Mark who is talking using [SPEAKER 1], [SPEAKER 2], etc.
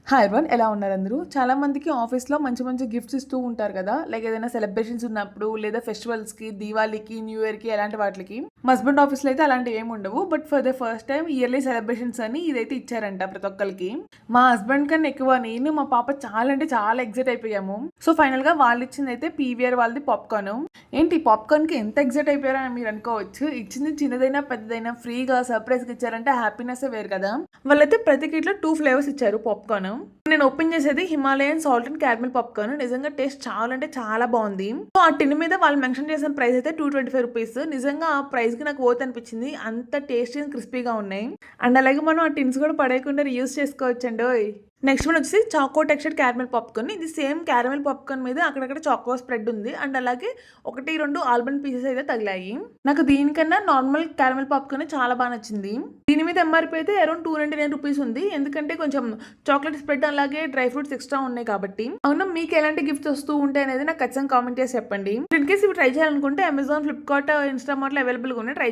[SPEAKER 1] Hi everyone, ఎలా ఉన్నారు అందరూ? చాలా మందికి ఆఫీస్లో మంచి మంచి గిఫ్ట్స్ ఇస్తూ ఉంటారు కదా, లైక్ ఏదైనా సెలబ్రేషన్స్ ఉన్నప్పుడు లేదా ఫెస్టివల్స్కి, దీవాళీకి, న్యూ ఇయర్కి అలాంటి వాటికి. మా హస్బెండ్ ఆఫీస్లో అయితే అలాంటివి ఏమి ఉండవు, but for the first time yearly celebrations అని ఇదైతే ఇచ్చారంట ప్రతి ఒక్కరికి. మా హస్బెండ్ కన్నా ఎక్కువ నేను, మా పాప చాలా అంటే చాలా ఎగ్జైట్ అయిపోయాము. సో ఫైనల్గా వాళ్ళు ఇచ్చింది అయితే పీవీఆర్ వాళ్ళది పాప్కార్న్. ఏంటి పాప్కార్న్కి ఎంత ఎగ్జైట్ అయిపోయారని మీరు అనుకోవచ్చు. ఇచ్చింది చిన్నదైనా పెద్దదైనా ఫ్రీగా సర్ప్రైజ్గా ఇచ్చారంటే హ్యాపీనెస్ వేరు కదా. వాళ్ళైతే ప్రతి కిట్లో 2 ఫ్లేవర్స్ ఇచ్చారు పాప్కార్న్. నేను ఓపెన్ చేసేది Himalayan salt and caramel popcorn. నిజంగా టేస్ట్ చాలా అంటే చాలా బాగుంది. సో ఆ టిన్ మీద వాళ్ళు మెన్షన్ చేసిన ప్రైస్ అయితే 225 రూపీస్. నిజంగా ఆ ప్రైస్ కి నాకు వర్త్ అనిపించింది. అంత టేస్టీ అండ్ క్రిస్పీగా ఉన్నాయి. అండ్ అలాగే మనం ఆ టిన్స్ కూడా పడేయకుండా రీయూస్ చేసుకోవచ్చండి. నెక్స్ట్ వన్ వచ్చేసి చాకో టెక్స్చర్డ్ క్యారమెల్ పాప్కార్న్. ఇది సేమ్ క్యారమెల్ పాప్కార్న్ మీద అక్కడక్కడ చాకో స్ప్రెడ్ ఉంది. అండ్ అలాగే 1-2 ఆల్మండ్ పీసెస్ అయితే తగిలాయి. నాకు దీనికన్నా నార్మల్ క్యారమెల్ పాప్కార్న్ చాలా బాగా నచ్చింది. దీని మీద ఎంఆర్పీ అయితే అరౌండ్ 299 రూపీస్ ఉంది. ఎందుకంటే కొంచెం చాక్లెట్ స్ప్రెడ్ అలాగే డ్రై ఫ్రూట్స్ ఎక్స్ట్రా ఉన్నాయి కాబట్టి. అవునా, మీకు ఎలాంటి గిఫ్ట్స్ వస్తూ ఉంటాయి అనేది నాకు ఖచ్చితంగా కామెంట్ చేసి చెప్పండి. ఇన్ కేస్ ఇవి ట్రై చేయాలనుకుంటే అమెజాన్, ఫ్లిప్కార్ట్, ఇన్స్టామార్ట్లో అవైలబుల్గా ఉన్నాయి. ట్రై